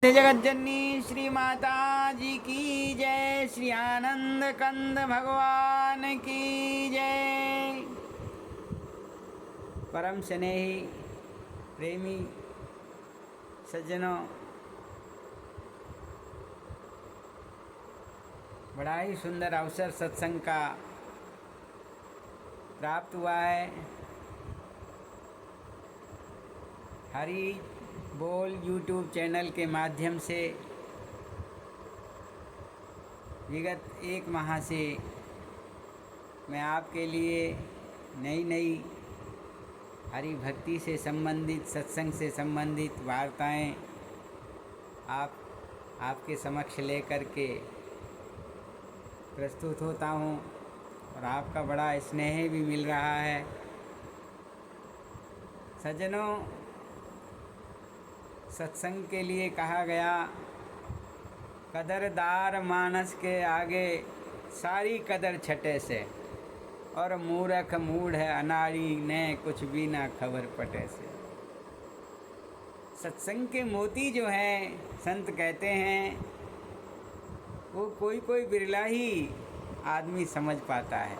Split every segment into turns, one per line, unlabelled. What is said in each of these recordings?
जगत जननी श्री माता जी की जय। श्री आनंद कंद भगवान की जय। परम स्नेही प्रेमी सज्जनों, बड़ा ही सुंदर अवसर सत्संग का प्राप्त हुआ है। हरि बोल यूट्यूब चैनल के माध्यम से विगत एक माह से मैं आपके लिए नई नई हरि भक्ति से संबंधित, सत्संग से संबंधित वार्ताएं आपके समक्ष लेकर के प्रस्तुत होता हूं और आपका बड़ा स्नेह भी मिल रहा है। सज्जनों, सत्संग के लिए कहा गया, कदरदार मानस के आगे सारी कदर छटे से, और मूर्ख मूढ़ है अनाड़ी ने कुछ भी ना खबर पटे से। सत्संग के मोती जो हैं, संत कहते हैं, वो कोई कोई बिरला ही आदमी समझ पाता है।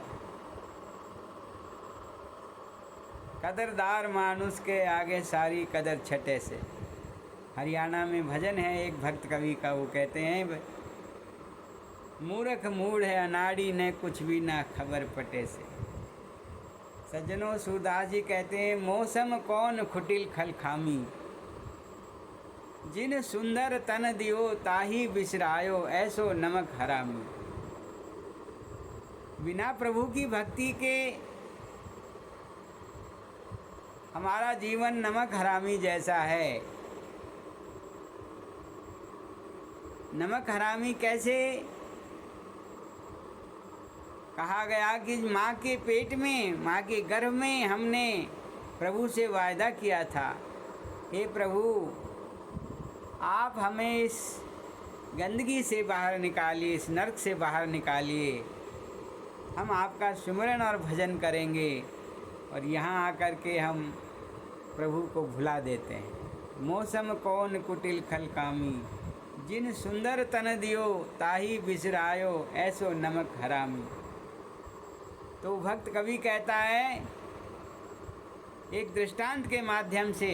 कदरदार मानुष के आगे सारी कदर छटे से। हरियाणा में भजन है एक भक्त कवि का, वो कहते हैं, मूर्ख मूढ़ है अनाड़ी ने कुछ भी ना खबर पटे से। सज्जनों, सूरदास जी कहते हैं, मौसम कौन खुटिल खलखामी, जिन सुंदर तन दियो ताही बिसरायो ऐसो नमक हरामी। बिना प्रभु की भक्ति के हमारा जीवन नमक हरामी जैसा है। नमक हरामी कैसे? कहा गया कि माँ के पेट में, माँ के गर्भ में हमने प्रभु से वायदा किया था, हे प्रभु आप हमें इस गंदगी से बाहर निकालिए, इस नरक से बाहर निकालिए, हम आपका सुमिरन और भजन करेंगे। और यहाँ आकर के हम प्रभु को भुला देते हैं। मौसम कौन कुटिल खलकामी, जिन सुंदर तन दियो ताही बिसरायो ऐसो नमक हरामी। तो भक्त कवि कहता है, एक दृष्टांत के माध्यम से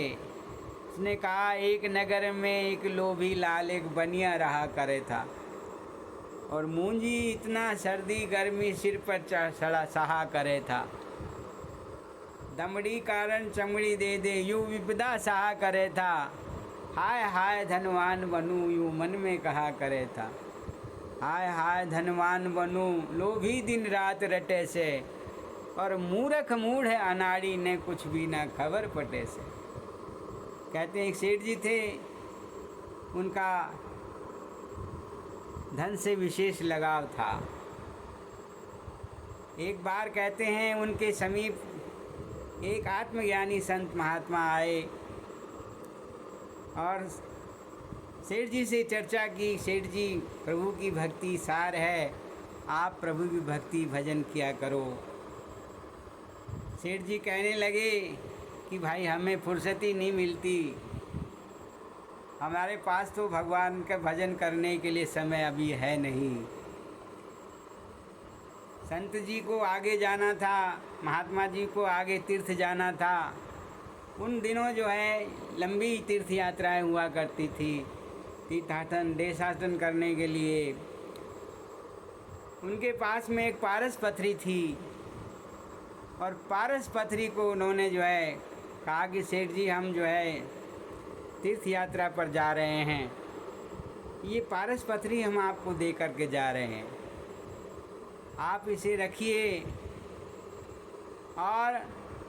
उसने कहा, एक नगर में एक लोभी लाल एक बनिया रहा करे था, और मूंजी इतना सर्दी गर्मी सिर पर सड़ा सहा करे था। दमड़ी कारण चमड़ी दे दे यूँ विपदा सहा करे था, हाय हाय धनवान बनूं यूँ मन में कहा करे था। हाय हाय धनवान बनूं लोभी दिन रात रटे से, और मूर्ख मूढ़ है अनाड़ी ने कुछ भी ना खबर पटे से। कहते हैं एक सेठ जी थे, उनका धन से विशेष लगाव था। एक बार कहते हैं उनके समीप एक आत्मज्ञानी संत महात्मा आए और सेठ जी से चर्चा की, सेठ जी प्रभु की भक्ति सार है, आप प्रभु की भक्ति भजन किया करो। सेठ जी कहने लगे कि भाई हमें फुर्सत ही नहीं मिलती, हमारे पास तो भगवान का भजन करने के लिए समय अभी है नहीं। संत जी को आगे जाना था, महात्मा जी को आगे तीर्थ जाना था। उन दिनों जो है लंबी तीर्थ यात्राएं हुआ करती थी, तीर्थाटन देशाटन करने के लिए। उनके पास में एक पारस पथरी थी, और पारस पथरी को उन्होंने जो है कहा कि सेठ जी हम जो है तीर्थ यात्रा पर जा रहे हैं, ये पारस पथरी हम आपको दे करके जा रहे हैं, आप इसे रखिए और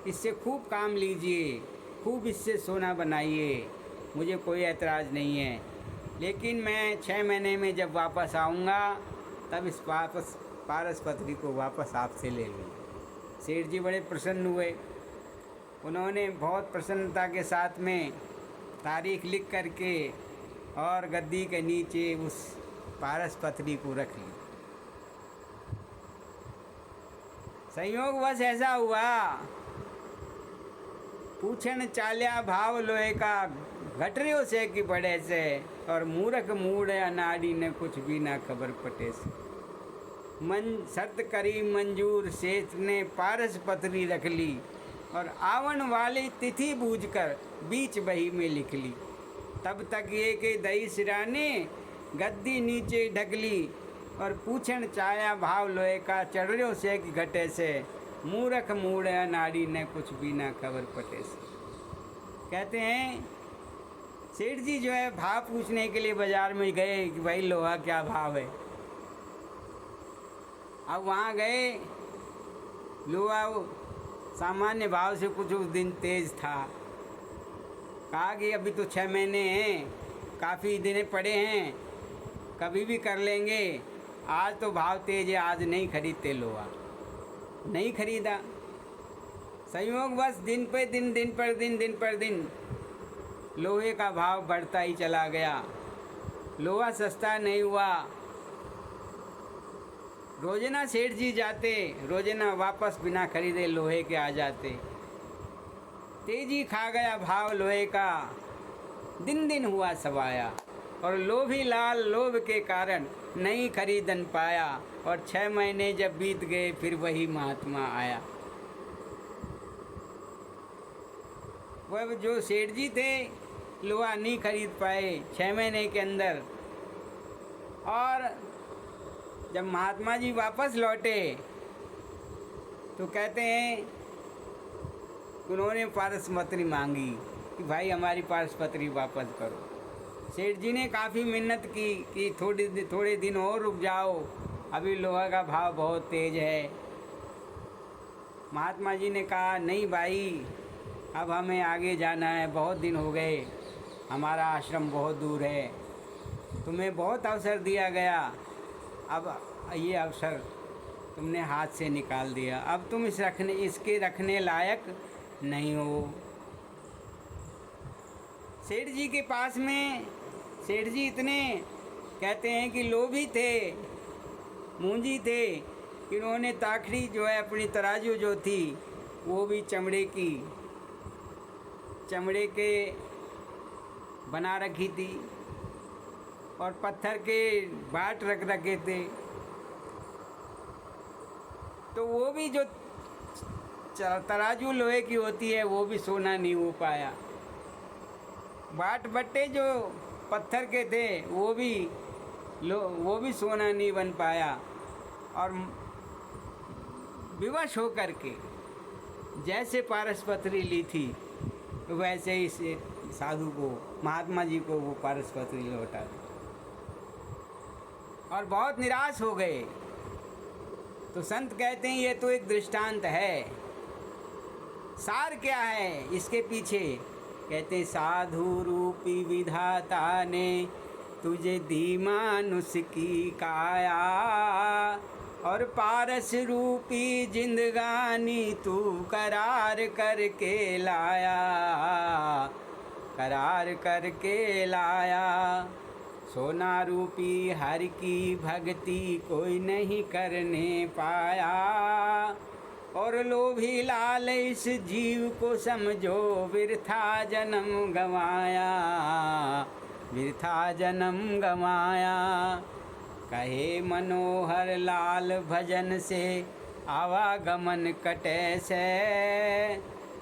इससे खूब काम लीजिए, खूब इससे सोना बनाइए, मुझे कोई ऐतराज़ नहीं है। लेकिन मैं 6 महीने में जब वापस आऊँगा तब इस पारस पथरी को वापस आपसे ले लूँगा। सेठ जी बड़े प्रसन्न हुए। उन्होंने बहुत प्रसन्नता के साथ में तारीख लिख करके और गद्दी के नीचे उस पारस पथरी को रख ली। संयोगवश ऐसा हुआ, पूछन चाल्या भाव लोहे का घटरियो से कि पड़े से, और मूर्ख मूढ़ अनाड़ी ने कुछ भी ना खबर पटे से। मन शर्त करी मंजूर सेठ ने पारस पत्री रख ली, और आवन वाली तिथि बूझकर बीच बही में लिख ली। तब तक ये के दही सिरा ने गद्दी नीचे ढकली, और पूछण चाया भाव लोहे का चढ़ियो से कि घटे से, मूर्ख मूढ़ अनाड़ी ने कुछ भी ना खबर पटे से। कहते हैं सेठ जी जो है भाव पूछने के लिए बाजार में गए कि भाई लोहा क्या भाव है। अब वहाँ गए, लोहा सामान्य भाव से कुछ उस दिन तेज था। कहा कि अभी तो 6 महीने हैं, काफ़ी दिन पड़े हैं, कभी भी कर लेंगे, आज तो भाव तेज है, आज नहीं खरीदते लोहा। नहीं खरीदा। संयोग बस दिन पे दिन, दिन पर दिन लोहे का भाव बढ़ता ही चला गया। लोहा सस्ता नहीं हुआ। रोजाना सेठ जी जाते, रोजाना वापस बिना खरीदे लोहे के आ जाते। तेजी खा गया भाव लोहे का, दिन दिन हुआ सवाया, और लोभी लाल लोभ के कारण नहीं खरीदन पाया। और 6 महीने जब बीत गए फिर वही महात्मा आया। वह जो सेठ जी थे लोहा नहीं खरीद पाए 6 महीने के अंदर। और जब महात्मा जी वापस लौटे तो कहते हैं उन्होंने पारस पत्री मांगी कि भाई हमारी पारस पत्री वापस करो। सेठ जी ने काफ़ी मिन्नत की कि थोड़े दिन और रुक जाओ, अभी लोहा का भाव बहुत तेज है। महात्मा जी ने कहा नहीं भाई, अब हमें आगे जाना है, बहुत दिन हो गए, हमारा आश्रम बहुत दूर है, तुम्हें बहुत अवसर दिया गया, अब ये अवसर तुमने हाथ से निकाल दिया, अब तुम इसके रखने लायक नहीं हो। सेठ जी के पास में सेठ जी इतने कहते हैं कि लोभी थे, मूंजी थे, कि उन्होंने ताखड़ी जो है अपनी तराजू जो थी वो भी चमड़े के बना रखी थी, और पत्थर के बाट रख रखे थे। तो वो भी जो तराजू लोहे की होती है वो भी सोना नहीं हो पाया। बाट बट्टे जो पत्थर के थे वो भी सोना नहीं बन पाया। और विवश होकर के जैसे पारस पत्री ली थी वैसे ही से साधु को, महात्मा जी को वो पारस पत्री लौटा दी, और बहुत निराश हो गए। तो संत कहते हैं ये तो एक दृष्टांत है, सार क्या है इसके पीछे। कहते हैं साधु रूपी विधाता ने तुझे दी मानुष की काया, और पारस रूपी जिंदगानी तू करार करके लाया। सोना रूपी हर की भक्ति कोई नहीं करने पाया, और लोभी लाल इस जीव को समझो वृथा जन्म गवाया। कहे मनोहर लाल भजन से आवागमन कटे से,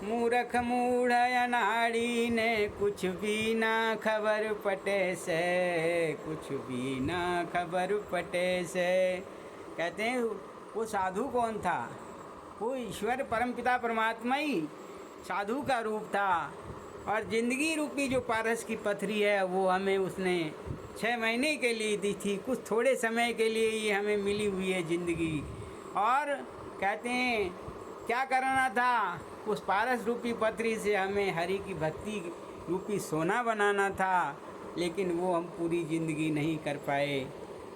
मूर्ख मूढ़ अनाड़ी ने कुछ भी ना खबर पटे से। कहते हैं वो साधु कौन था? वो ईश्वर परमपिता परमात्मा ही साधु का रूप था। और ज़िंदगी रूपी जो पारस की पथरी है वो हमें उसने 6 महीने के लिए दी थी, कुछ थोड़े समय के लिए ये हमें मिली हुई है ज़िंदगी। और कहते हैं क्या करना था, उस पारस रूपी पथरी से हमें हरि की भक्ति रूपी सोना बनाना था, लेकिन वो हम पूरी ज़िंदगी नहीं कर पाए।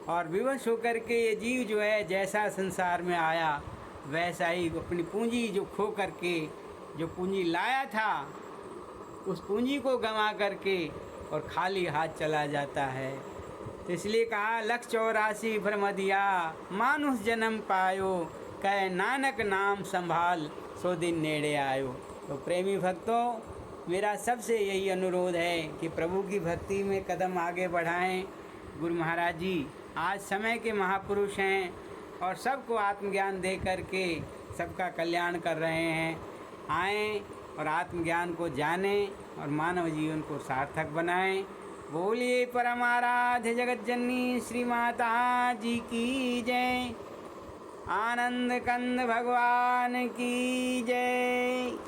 और विवश होकर के ये जीव जो है जैसा संसार में आया वैसा ही अपनी पूंजी जो खो करके जो पूंजी लाया था उस पूंजी को गंवा करके और खाली हाथ चला जाता है। तो इसलिए कहा 184 भ्रम दिया मानुष जन्म पायो, कह नानक नाम संभाल सो दिन नेड़े आयो। तो प्रेमी भक्तों, मेरा सबसे यही अनुरोध है कि प्रभु की भक्ति में कदम आगे बढ़ाएं। गुरु महाराज जी आज समय के महापुरुष हैं और सबको आत्मज्ञान दे करके सबका कल्याण कर रहे हैं। आएँ और आत्मज्ञान को जानें और मानव जीवन को सार्थक बनाएं। बोलिए परमाराध्य जगत जननी श्री माता जी की जय। आनंद कंद भगवान की जय।